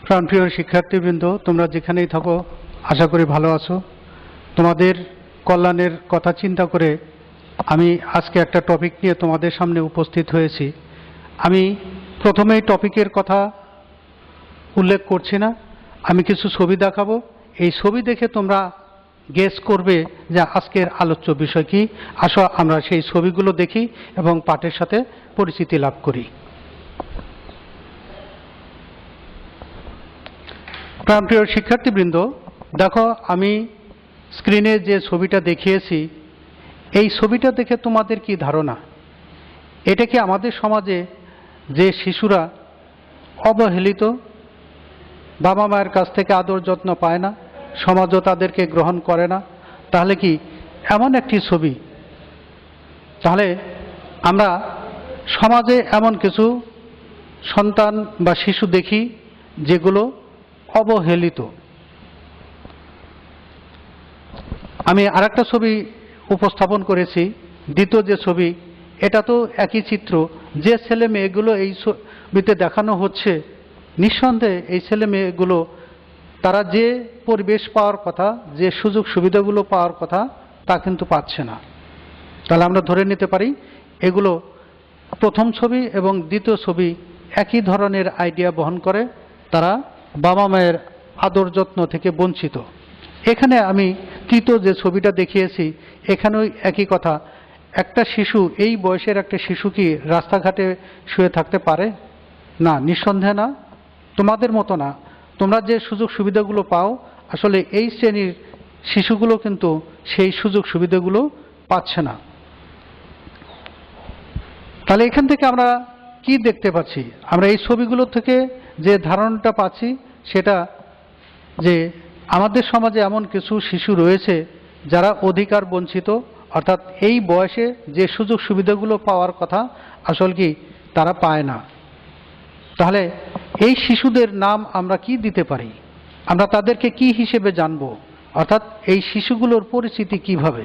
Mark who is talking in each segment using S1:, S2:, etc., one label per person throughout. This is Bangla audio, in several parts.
S1: প্রাণপ্রিয় শিক্ষার্থীবৃন্দ, তোমরা যেখানেই থাকো আশা করি ভালো আছো। তোমাদের কল্যাণের কথা চিন্তা করে আমি আজকে একটা টপিক নিয়ে তোমাদের সামনে উপস্থিত হয়েছি। আমি প্রথমেই টপিকের কথা উল্লেখ করছি না, আমি কিছু ছবি দেখাবো। এই ছবি দেখে তোমরা গেস করবে যে আজকের আলোচ্য বিষয় কি। আসো আমরা সেই ছবিগুলো দেখি এবং পাঠের সাথে পরিচিতি লাভ করি। প্রাণপ্রিয় শিক্ষার্থীবৃন্দ, দেখো আমি স্ক্রিনে যে ছবিটা দেখিয়েছি, এই ছবিটা দেখে তোমাদের কি ধারণা? এটা কি আমাদের সমাজে যে শিশুরা অবহেলিত, বাবা মায়ের কাছ থেকে আদর যত্ন পায় না, সমাজও তাদেরকে গ্রহণ করে না, তাহলে কি এমন একটি ছবি? তাহলে আমরা সমাজে এমন কিছু সন্তান বা শিশু দেখি যেগুলো অবহেলিত। আমি আরেকটা ছবি উপস্থাপন করেছি, দ্বিতীয় যে ছবি, এটা তো একই চিত্র। যে ছেলে মেয়েগুলো এই ছবিতে দেখানো হচ্ছে, নিঃসন্দেহে এই ছেলে মেয়েগুলো তারা যে পরিবেশ পাওয়ার কথা, যে সুযোগ সুবিধাগুলো পাওয়ার কথা, তা কিন্তু পাচ্ছে না। তাহলে আমরা ধরে নিতে পারি এগুলো প্রথম ছবি এবং দ্বিতীয় ছবি একই ধরনের আইডিয়া বহন করে, তারা বাবা মায়ের আদর যত্ন থেকে বঞ্চিত। এখানে আমি তৃতীয় যে ছবিটা দেখিয়েছি, এখানেও একই কথা। একটা শিশু, এই বয়সের একটা শিশু কি রাস্তাঘাটে শুয়ে থাকতে পারে? না, নিঃসন্দেহে না। তোমাদের মতো না। তোমরা যে সুযোগ সুবিধাগুলো পাও, আসলে এই শ্রেণীর শিশুগুলো কিন্তু সেই সুযোগ সুবিধাগুলো পাচ্ছে না। তাহলে এখান থেকে আমরা কি দেখতে পাচ্ছি? আমরা এই ছবিগুলো থেকে যে ধারণাটা পাচ্ছি সেটা যে আমাদের সমাজে এমন কিছু শিশু রয়েছে যারা অধিকার বঞ্চিত, অর্থাৎ এই বয়সে যে সুযোগ সুবিধাগুলো পাওয়ার কথা আসলে কি তারা পায় না। তাহলে এই শিশুদের নাম আমরা কি দিতে পারি? আমরা তাদেরকে কি হিসেবে জানবো? অর্থাৎ এই শিশুগুলোর পরিচিতি কিভাবে?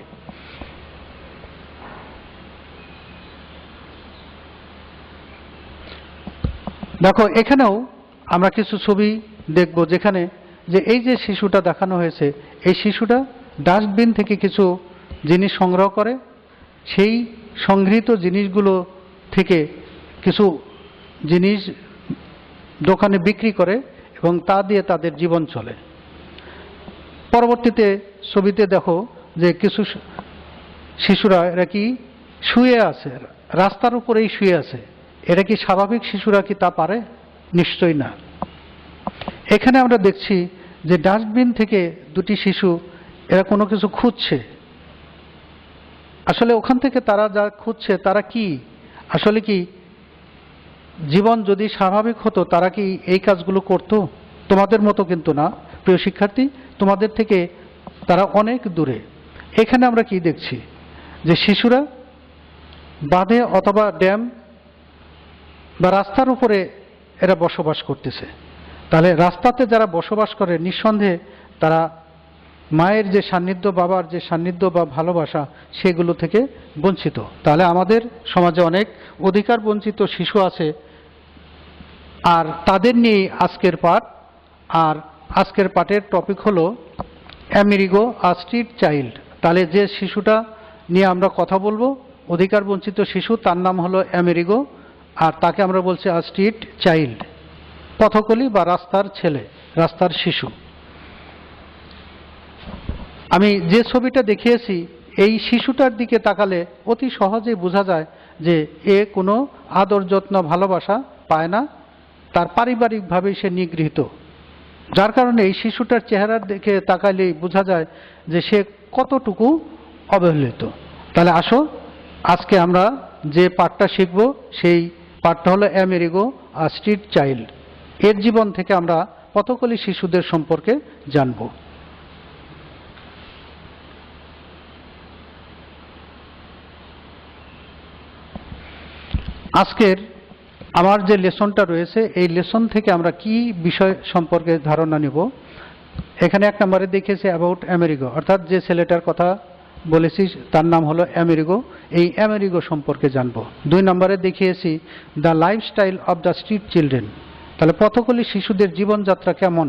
S1: দেখো এখানেও আমরা কিছু ছবি দেখব যেখানে যে এই যে শিশুটা দেখানো হয়েছে, এই শিশুটা ডাস্টবিন থেকে কিছু জিনিস সংগ্রহ করে, সেই সংগৃহীত জিনিসগুলো থেকে কিছু জিনিস দোকানে বিক্রি করে এবং তা দিয়ে তাদের জীবন চলে। পরবর্তীতে ছবিতে দেখো যে কিছু শিশুরা এরা কি শুয়ে আছে, রাস্তার উপরেই শুয়ে আছে। এরা কি স্বাভাবিক শিশুরা কি তা পারে? নিশ্চয়ই না। এখানে আমরা দেখছি যে ডাস্টবিন থেকে দুটি শিশু এরা কোনো কিছু খুঁজছে। আসলে ওখান থেকে তারা যা খুঁজছে তারা কি আসলে কি জীবন যদি স্বাভাবিক হতো তারা কি এই কাজগুলো করত? তোমাদের মতো কিন্তু না প্রিয় শিক্ষার্থী, তোমাদের থেকে তারা অনেক দূরে। এখানে আমরা কি দেখছি যে শিশুরা বাঁধে অথবা ড্যাম বা রাস্তার উপরে এরা বসবাস করতেছে। তাহলে রাস্তাতে যারা বসবাস করে নিঃসন্দেহে তারা মায়ের যে সান্নিধ্য, বাবার যে সান্নিধ্য বা ভালোবাসা, সেগুলো থেকে বঞ্চিত। তাহলে আমাদের সমাজে অনেক অধিকার বঞ্চিত শিশু আছে, আর তাদের নিয়ে আজকের পাঠ। আর আজকের পাঠের টপিক হলো আমেরিগো আ স্ট্রিট চাইল্ড। তাহলে যে শিশুটা নিয়ে আমরা কথা বলবো, অধিকার বঞ্চিত শিশু, তার নাম হলো আমেরিগো, আর তাকে আমরা বলছি আ স্ট্রিট চাইল্ড, পথকলি বা রাস্তার ছেলে, রাস্তার শিশু। আমি যে ছবিটা দেখিয়েছি, এই শিশুটার দিকে তাকালে অতি সহজেই বোঝা যায় যে এ কোনো আদর যত্ন ভালোবাসা পায় না, তার পারিবারিকভাবেই সে নিগৃহীত। যার কারণে এই শিশুটার চেহারার দিকে তাকালেই বোঝা যায় যে সে কতটুকু অবহেলিত। তাহলে আসো আজকে আমরা যে পাঠটা শিখব সেই পাঠটা হলো আমেরিগো আ স্ট্রিট চাইল্ড। এর জীবন থেকে আমরা পথকলি শিশুদের সম্পর্কে জানব। আজকের আমার যে লেসনটা রয়েছে, এই লেসন থেকে আমরা কি বিষয় সম্পর্কে ধারণা নিব? এখানে এক নম্বরে দেখিয়েছে অ্যাবাউট আমেরিগো, অর্থাৎ যে ছেলেটার কথা বলেছি তার নাম হলো আমেরিগো, এই আমেরিগো সম্পর্কে জানবো। দুই নম্বরে দেখিয়েছি the lifestyle of the street children, তাহলে পথকলি শিশুদের জীবনযাত্রা কেমন।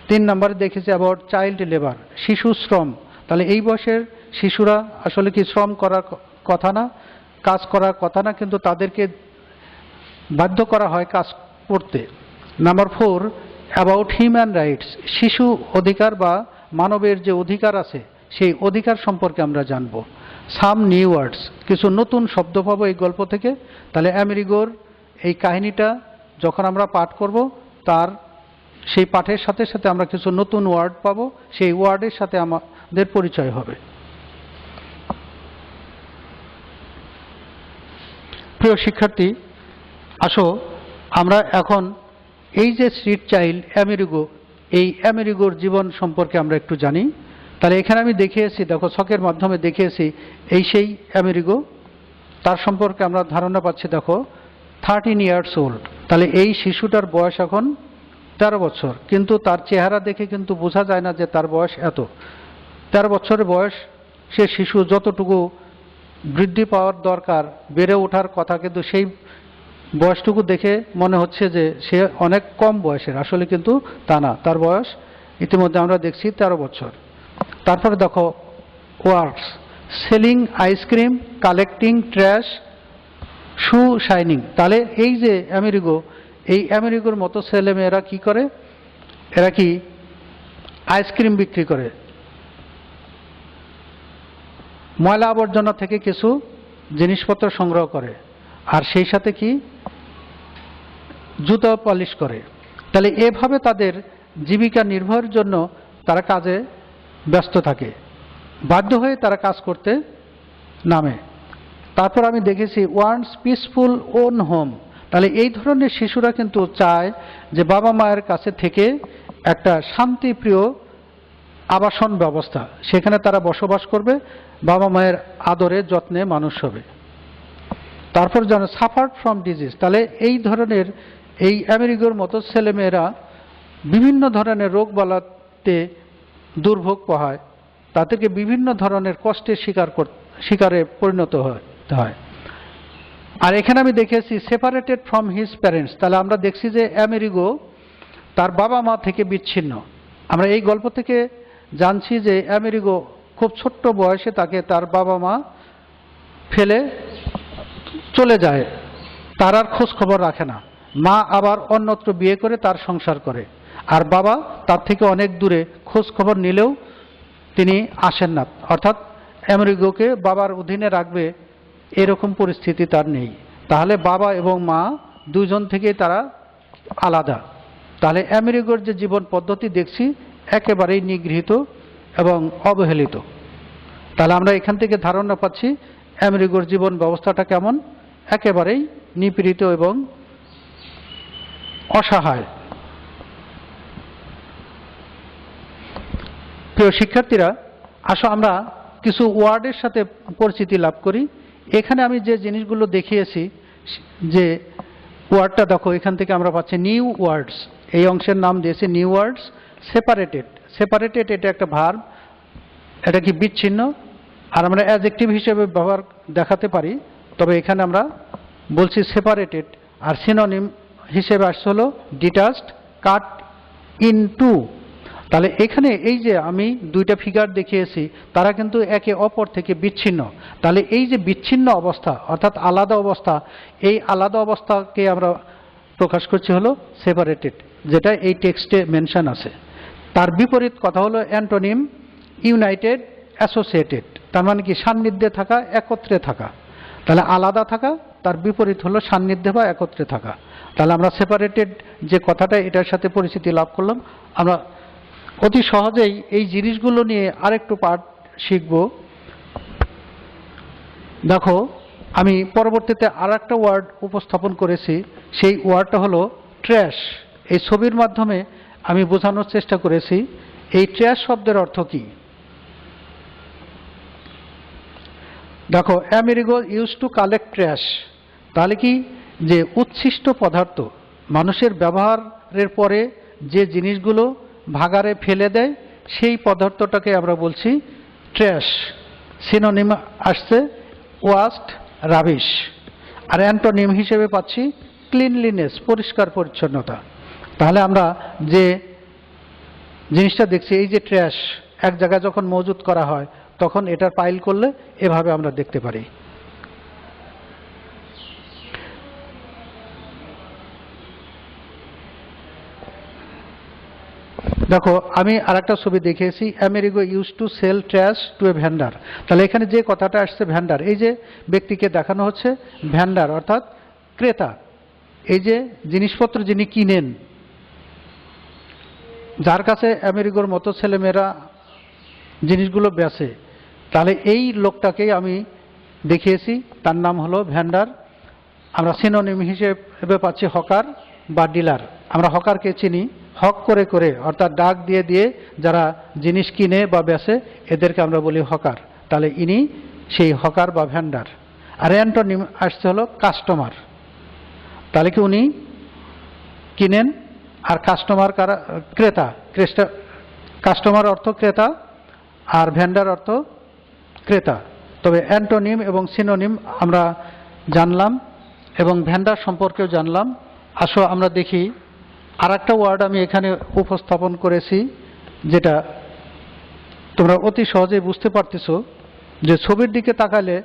S1: 3 নম্বরে দেখেছি অ্যাবাউট চাইল্ড লেবার, শিশু শ্রম। তাহলে এই বয়সের শিশুরা আসলে কি শ্রম করার কথা না, কাজ করার কথা না, কিন্তু তাদেরকে বাধ্য করা হয় কাজ করতে। নাম্বার 4 অ্যাবাউট হিউম্যান রাইটস, শিশু অধিকার বা মানবের যে অধিকার আছে সেই অধিকার সম্পর্কে আমরা জানব। সাম নিউ ওয়ার্ডস, কিছু নতুন শব্দ পাবো এই গল্প থেকে। তাহলে আমেরিগোর এই কাহিনীটা যখন আমরা পাঠ করব, তার সেই পাঠের সাথে সাথে আমরা কিছু নতুন ওয়ার্ড পাবো, সেই ওয়ার্ডের সাথে আমাদের পরিচয় হবে। প্রিয় শিক্ষার্থী, আসো আমরা এখন এই যে স্ট্রিট চাইল্ড আমেরিগো, এই আমেরিগোর জীবন সম্পর্কে আমরা একটু জানি। তাহলে এখানে আমি দেখিয়েছি, দেখো ছকের মাধ্যমে দেখিয়েছি এই সেই আমেরিগো, তার সম্পর্কে আমরা ধারণা পাচ্ছি। দেখো 13 ইয়ার্স ওল্ড, তাহলে এই শিশুটার বয়স এখন 13 বছর, কিন্তু তার চেহারা দেখে কিন্তু বোঝা যায় না যে তার বয়স এত। 13 বছরের বয়স, সে শিশু যতটুকু বৃদ্ধি পাওয়ার দরকার, বেড়ে ওঠার কথা, কিন্তু সেই বয়সটুকু দেখে মনে হচ্ছে যে সে অনেক কম বয়সের, আসলে কিন্তু তা না, তার বয়স ইতিমধ্যে আমরা দেখছি 13 বছর। তারপরে দেখো works, selling ice cream, collecting trash, shoe shining. তাহলে এই যে আমেরিগো, এই আমেরিগোর মতো ছেলেমেয়েরা কি করে, এরা কি আইসক্রিম বিক্রি করে, ময়লা আবর্জনা থেকে কিছু জিনিসপত্র সংগ্রহ করে, আর সেই সাথে কি জুতো পালিশ করে। তাহলে এভাবে তাদের জীবিকা নির্বাহের জন্য তারা কাজে ব্যস্ত থাকে, বাধ্য হয়ে তারা কাজ করতে নামে। তারপর আমি দেখেছি ওয়ান্টস পিসফুল ওন হোম, তাহলে এই ধরনের শিশুরা কিন্তু চায় যে বাবা মায়ের কাছে থেকে একটা শান্তিপ্রিয় আবাসন ব্যবস্থা, সেখানে তারা বসবাস করবে, বাবা মায়ের আদরে যত্নে মানুষ হবে। তারপর যেন সাফার্ড ফ্রম ডিজিজ, তাহলে এই ধরনের এই আমেরিকার মতো ছেলেমেয়েরা বিভিন্ন ধরনের রোগ বালাতে দুর্ভোগ পোহায়, তাদেরকে বিভিন্ন ধরনের কষ্টের শিকারে পরিণত হতে হয়। আর এখানে আমি দেখেছি সেপারেটেড ফ্রম হিজ প্যারেন্টস, তাহলে আমরা দেখছি যে আমেরিগো তার বাবা মা থেকে বিচ্ছিন্ন। আমরা এই গল্প থেকে জানছি যে আমেরিগো খুব ছোট্ট বয়সে তাকে তার বাবা মা ফেলে চলে যায়, তার আর খোঁজ খবর রাখে না। মা আবার অন্যত্র বিয়ে করে তার সংসার করে, আর বাবা তার থেকে অনেক দূরে, খোঁজ খবর নিলেও তিনি আসেন না, অর্থাৎ আমেরিগোকে বাবার অধীনে রাখবে এরকম পরিস্থিতি তার নেই। তাহলে বাবা এবং মা দুজন থেকে তারা আলাদা। তাহলে আমেরিগোর যে জীবন পদ্ধতি দেখছি একেবারেই নিগৃহীত এবং অবহেলিত। তাহলে আমরা এখান থেকে ধারণা পাচ্ছি আমেরিগোর জীবন ব্যবস্থাটা কেমন, একেবারেই নিপীড়িত এবং অসহায়। প্রিয় শিক্ষার্থীরা, আসো আমরা কিছু ওয়ার্ডের সাথে পরিচিতি লাভ করি। এখানে আমি যে জিনিসগুলো দেখিয়েছি, যে ওয়ার্ডটা দেখো, এখান থেকে আমরা পাচ্ছি নিউ ওয়ার্ডস, এই অংশের নাম দিয়েছে নিউ ওয়ার্ডস। সেপারেটেড, সেপারেটেড এটা একটা ভার্ব, এটা কি বিচ্ছিন্ন, আর আমরা অ্যাডজেক্টিভ হিসেবে ব্যবহার দেখাতে পারি, তবে এখানে আমরা বলছি সেপারেটেড। আর সিনোনিম হিসেবে আসছে হলো ডিটাচড, কাট ইন টু। তাহলে এখানে এই যে আমি দুইটা ফিগার দেখিয়েছি, তারা কিন্তু একে অপর থেকে বিচ্ছিন্ন। তাহলে এই যে বিচ্ছিন্ন অবস্থা, অর্থাৎ আলাদা অবস্থা, এই আলাদা অবস্থাকে আমরা প্রকাশ করছি হলো সেপারেটেড, যেটা এই টেক্সটে মেনশন আছে। তার বিপরীত কথা হলো অ্যান্টোনিম ইউনাইটেড, অ্যাসোসিয়েটেড, তার মানে কি সান্নিধ্যে থাকা, একত্রে থাকা। তাহলে আলাদা থাকা, তার বিপরীত হলো সান্নিধ্যে বা একত্রে থাকা। তাহলে আমরা সেপারেটেড যে কথাটা, এটার সাথে পরিচিতি লাভ করলাম। আমরা অতি সহজেই এই জিনিসগুলো নিয়ে আরেকটু পাঠ শিখব। দেখো, আমি পরবর্তীতে আর একটা ওয়ার্ড উপস্থাপন করেছি, সেই ওয়ার্ডটা হলো ট্র্যাশ। এই ছবির মাধ্যমে আমি বোঝানোর চেষ্টা করেছি এই ট্র্যাশ শব্দের অর্থ কী। দেখো, Amerigo use to collect trash, তাহলে কি যে উচ্ছিষ্ট পদার্থ, মানুষের ব্যবহারের পরে যে জিনিসগুলো ভাগাড়ে ফেলে দেয়, সেই পদার্থটাকে আমরা বলছি ট্র্যাশ। সিনোনিম আসছে ওয়াস্ট, রাবিশ। আর অ্যান্টোনিম হিসেবে পাচ্ছি ক্লিনলিনেস, পরিষ্কার পরিচ্ছন্নতা। তাহলে আমরা যে জিনিসটা দেখছি, এই যে ট্র্যাশ এক জায়গায় যখন মজুত করা হয় তখন এটার পাইল করলে এভাবে আমরা দেখতে পারি। দেখো আমি আরেকটা ছবি দেখিয়েছি, Amerigo use to sell trash to a vendor. তাহলে এখানে যে কথাটা আসছে ভ্যান্ডার, এই যে ব্যক্তিকে দেখানো হচ্ছে ভ্যান্ডার অর্থাৎ ক্রেতা। এই যে জিনিসপত্র যিনি কিনেন, যার কাছে আমেরিগোর মতো ছেলেমেয়েরা জিনিসগুলো বেচে, তাহলে এই লোকটাকেই আমি দেখিয়েছি, তার নাম হলো ভ্যান্ডার। আমরা সিনোনিম হিসেবে পাচ্ছি হকার বা ডিলার। আমরা হকারকে চিনি, হক করে করে অর্থাৎ ডাক দিয়ে দিয়ে যারা জিনিস কিনে বা বেচে এদেরকে আমরা বলি হকার। তাহলে ইনি সেই হকার বা ভ্যান্ডার। আর অ্যান্টোনিম আসছে হলো কাস্টমার। তাহলে কি উনি কিনেন, আর কাস্টমার কারা? ক্রেতা। কাস্টমার অর্থ ক্রেতা আর ভ্যান্ডার অর্থ ক্রেতা। তবে অ্যান্টোনিম এবং সিনোনিম আমরা জানলাম এবং ভ্যান্ডার সম্পর্কেও জানলাম। আসো আমরা দেখি আর একটা ওয়ার্ড আমি এখানে উপস্থাপন করেছি, যেটা তোমরা অতি সহজেই বুঝতে পারতেছো, যে ছবির দিকে তাকালে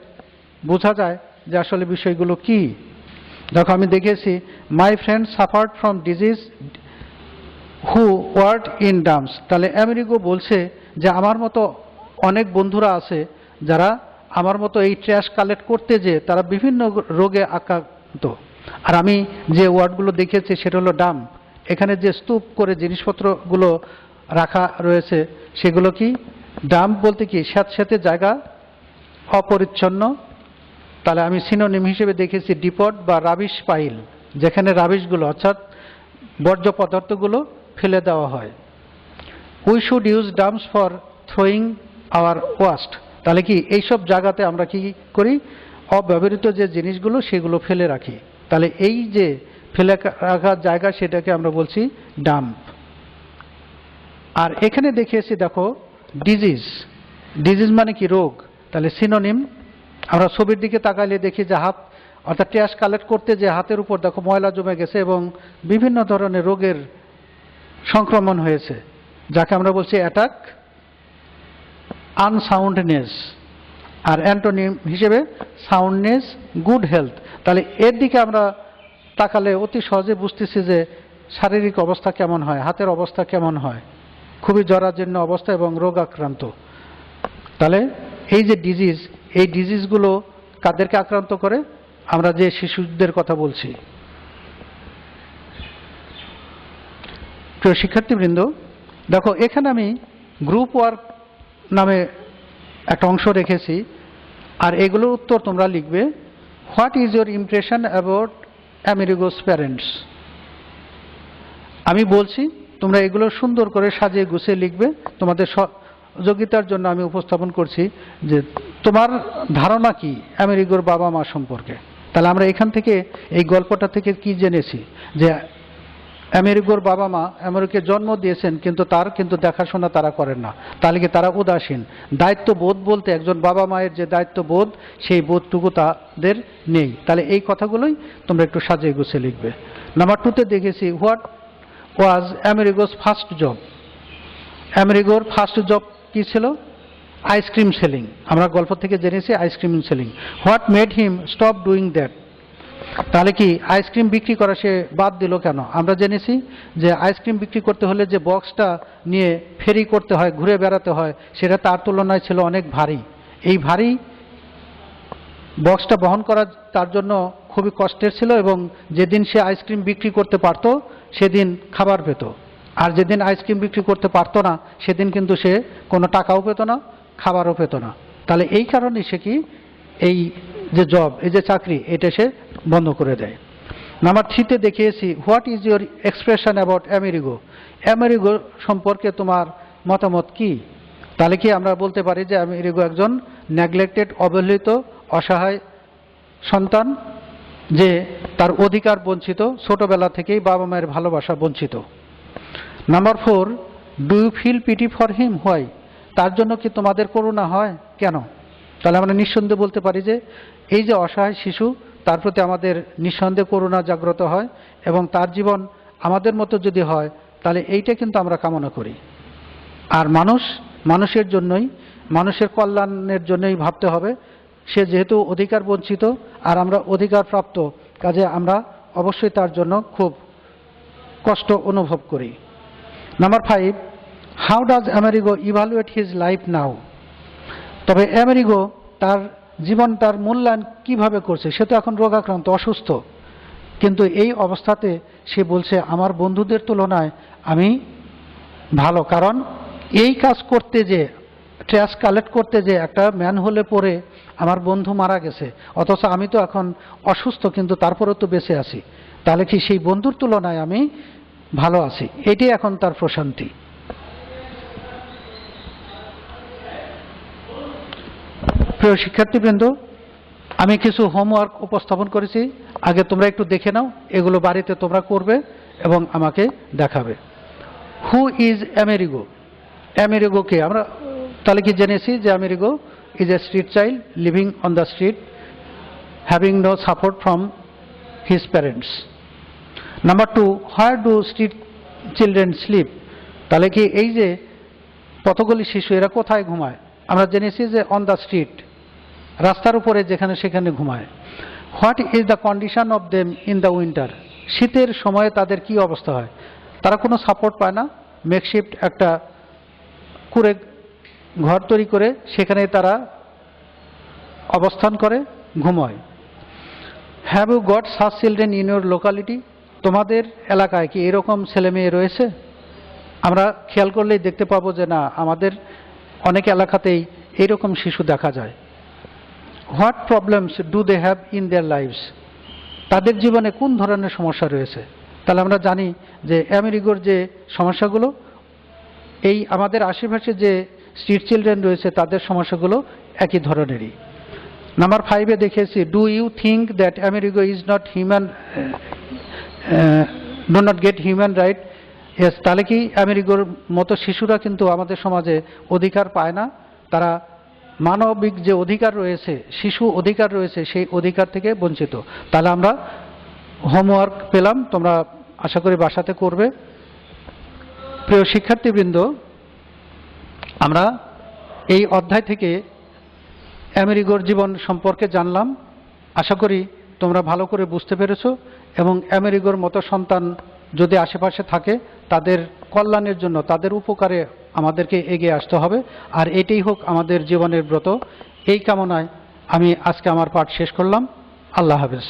S1: বোঝা যায় যে আসলে বিষয়গুলো কি। দেখো আমি দেখেছি, my friend suffered from disease who worked in dumps. তাহলে আমেরিগো বলছে যে আমার মতো অনেক বন্ধুরা আছে যারা আমার মতো এই ট্র্যাশ কালেক্ট করতে যে তারা বিভিন্ন রোগে আক্রান্ত। আর আমি যে ওয়ার্ডগুলো দেখেছি সেটা হলো ডাম্প। এখানে যে স্তূপ করে জিনিসপত্রগুলো রাখা রয়েছে সেগুলো কি? ডাম্প বলতে কি? স্যাঁতস্যাঁতে জায়গা, অপরিচ্ছন্ন। তাহলে আমি সিনোনিম হিসেবে দেখেছি ডিপট বা রাবিশ পাইল, যেখানে রাবিশগুলো অর্থাৎ বর্জ্য পদার্থগুলো ফেলে দেওয়া হয়। We should use dumps for throwing our waste. তাহলে কি এইসব জায়গাতে আমরা কি করি? অব্যবহৃত যে জিনিসগুলো সেগুলো ফেলে রাখি। তাহলে এই যে ফেলে রাখার জায়গা সেটাকে আমরা বলছি ডাম্প। আর এখানে দেখিয়েছি দেখো ডিজিজ। ডিজিজ মানে কি? রোগ। তাহলে সিনোনিম আমরা ছবির দিকে তাকাইলে দেখি যে হাত অর্থাৎ ট্র্যাশ কালেক্ট করতে যে হাতের উপর দেখো ময়লা জমে গেছে এবং বিভিন্ন ধরনের রোগের সংক্রমণ হয়েছে, যাকে আমরা বলছি অ্যাটাক, আনসাউন্ডনেস। আর অ্যান্টোনিম হিসেবে সাউন্ডনেস, গুড হেলথ। তাহলে এর দিকে আমরা তাকালে অতি সহজে বুঝতেছি যে শারীরিক অবস্থা কেমন হয়, হাতের অবস্থা কেমন হয়, খুবই জরাজীর্ণ অবস্থা এবং রোগ আক্রান্ত। তাহলে এই যে ডিজিজ, এই ডিজিজগুলো কাদেরকে আক্রান্ত করে? আমরা যে শিশুদের কথা বলছি। প্রিয় শিক্ষার্থীবৃন্দ, দেখো এখানে আমি গ্রুপ ওয়ার্ক নামে একটা অংশ রেখেছি, আর এগুলোর উত্তর তোমরা লিখবে। What is your impression about Amerigo's parents? আমি বলছি, তোমরা এগুলো সুন্দর করে সাজিয়ে গুছিয়ে লিখবে। তোমাদের সহযোগিতার জন্য আমি উপস্থাপন করছি যে তোমার ধারণা কি আমেরিগোর বাবা মা সম্পর্কে। তাহলে আমরা এখান থেকে এই গল্পটা থেকে কি জেনেছি? যে আমেরিগোর বাবা মা আমেরিকাকে জন্ম দিয়েছেন, কিন্তু তার কিন্তু দেখাশোনা তারা করেন না। তাহলে কি তারা উদাসীন? দায়িত্ববোধ বলতে একজন বাবা মায়ের যে দায়িত্ববোধ, সেই বোধটুকু তাদের নেই। তাহলে এই কথাগুলোই তোমরা একটু সাজিয়ে গুছিয়ে লিখবে। নাম্বার 2-তে দেখেছি, what was Amerigo's first job? আমেরিগোর ফার্স্ট জব কি ছিল? Ice cream selling. আমরা গল্প থেকে জেনেছি ice cream selling. What made him stop doing that? তাহলে কি আইসক্রিম বিক্রি করা সে বাদ দিল কেন? আমরা জেনেছি যে আইসক্রিম বিক্রি করতে হলে যে বক্সটা নিয়ে ফেরি করতে হয়, ঘুরে বেড়াতে হয়, সেটা তার তুলনায় ছিল অনেক ভারী। এই ভারী বক্সটা বহন করা তার জন্য খুবই কষ্টের ছিল, এবং যেদিন সে আইসক্রিম বিক্রি করতে পারত সেদিন খাবার পেত, আর যেদিন আইসক্রিম বিক্রি করতে পারত না সেদিন কিন্তু সে কোনো টাকাও পেত না, খাবারও পেত না। তাহলে এই কারণে সে কি এই যে জব, এই যে চাকরি, এটা সে বন্ধ করে দেয়। নাম্বার 3-তে দেখিয়েছি, what is your expression about Amerigo? Amerigo সম্পর্কে তোমার মতামত কি? তাহলে কি আমরা বলতে পারি যে আমেরিগো একজন নেগলেক্টেড, অবহেলিত, অসহায় সন্তান, যে তার অধিকার বঞ্চিত, ছোটবেলা থেকেই বাবা মায়ের ভালোবাসা বঞ্চিত। Number 4, do you feel pity for him? Why? তার জন্য কি তোমাদের করুণা হয়? কেন? তাহলে আমরা নিঃসন্দেহে বলতে পারি যে এই যে অসহায় শিশু, তার প্রতি আমাদের নিঃসন্দেহে করুণা জাগ্রত হয় এবং তার জীবন আমাদের মতো যদি হয় তাহলে এইটা কিন্তু আমরা কামনা করি। আর মানুষের জন্যই, মানুষের কল্যাণের জন্যই ভাবতে হবে। সে যেহেতু অধিকার বঞ্চিত আর আমরা অধিকার প্রাপ্ত, কাজে আমরা অবশ্যই তার জন্য খুব কষ্ট অনুভব করি। Number 5, how does Amerigo evaluate his life নাও? তবে আমেরিগো তার জীবন, তার মূল্যায়ন কিভাবে করছে? সে তো এখন রোগাক্রান্ত, অসুস্থ, কিন্তু এই অবস্থাতে সে বলছে আমার বন্ধুদের তুলনায় আমি ভালো। কারণ এই কাজ করতে যে, ট্র্যাশ কালেক্ট করতে যে একটা ম্যানহোলে পড়ে আমার বন্ধু মারা গেছে, অথচ আমি তো এখন অসুস্থ কিন্তু তারপরেও তো বেঁচে আছি, তাহলে কি সেই বন্ধুর তুলনায় আমি ভালো আছি? এটাই এখন তার প্রশান্তি। প্রিয় শিক্ষার্থীবৃন্দ, আমি কিছু হোমওয়ার্ক উপস্থাপন করেছি, আগে তোমরা একটু দেখে নাও। এগুলো বাড়িতে তোমরা করবে এবং আমাকে দেখাবে। Who is Amerigo? আমেরিগোকে আমরা তাহলে কি জেনেছি যে Amerigo is a street child living on the street, having no support from his parents. Number 2, where do street children sleep? তাহলে কি এই যে পথগলি শিশু এরা কোথায় ঘুমায়? আমরা জেনেছি যে অন দ্য স্ট্রিট, রাস্তার উপরে যেখানে সেখানে ঘুমায়। What is the condition of them in the winter? শীতের সময়ে তাদের কি অবস্থা হয়? তারা কোনো সাপোর্ট পায় না, মেকশিফট একটা কুড়ে ঘর তৈরি করে সেখানে তারা অবস্থান করে, ঘুমায়। Have you got such children in your locality? তোমাদের এলাকায় কি এরকম ছেলে মেয়ে রয়েছে? আমরা খেয়াল করলেই দেখতে পাবো যে না, আমাদের অনেক এলাকাতেই এইরকম শিশু দেখা যায়। What problems do they have in their lives? তাদের জীবনে কোন ধরনের সমস্যা রয়েছে? তাহলে আমরা জানি যে আমেরিগোর যে সমস্যাগুলো, এই আমাদের আশেপাশে যে স্ট্রিট চিলড্রেন রয়েছে তাদের সমস্যাগুলো একই ধরনেরই। নাম্বার 5-এ দেখেছি, do you think that Amerigo is not human, do not get human right? Yes. তাহলে কি আমেরিগোর মতো শিশুরা কিন্তু আমাদের সমাজে অধিকার পায় না? তারা মানবিক যে অধিকার রয়েছে, শিশু অধিকার রয়েছে, সেই অধিকার থেকে বঞ্চিত। তাহলে আমরা হোমওয়ার্ক পেলাম, তোমরা আশা করি বাসাতে করবে। প্রিয় শিক্ষার্থীবৃন্দ, আমরা এই অধ্যায় থেকে আমেরিগোর জীবন সম্পর্কে জানলাম। আশা করি তোমরা ভালো করে বুঝতে পেরেছো এবং আমেরিগোর মতো সন্তান যদি আশেপাশে থাকে তাদের কল্যাণের জন্য, তাদের উপকারে আমাদেরকে এগিয়ে আসতে হবে। আর এটাই হোক আমাদের জীবনের ব্রত। এই কামনায় আমি আজকে আমার পাঠ শেষ করলাম। আল্লাহ হাফেজ।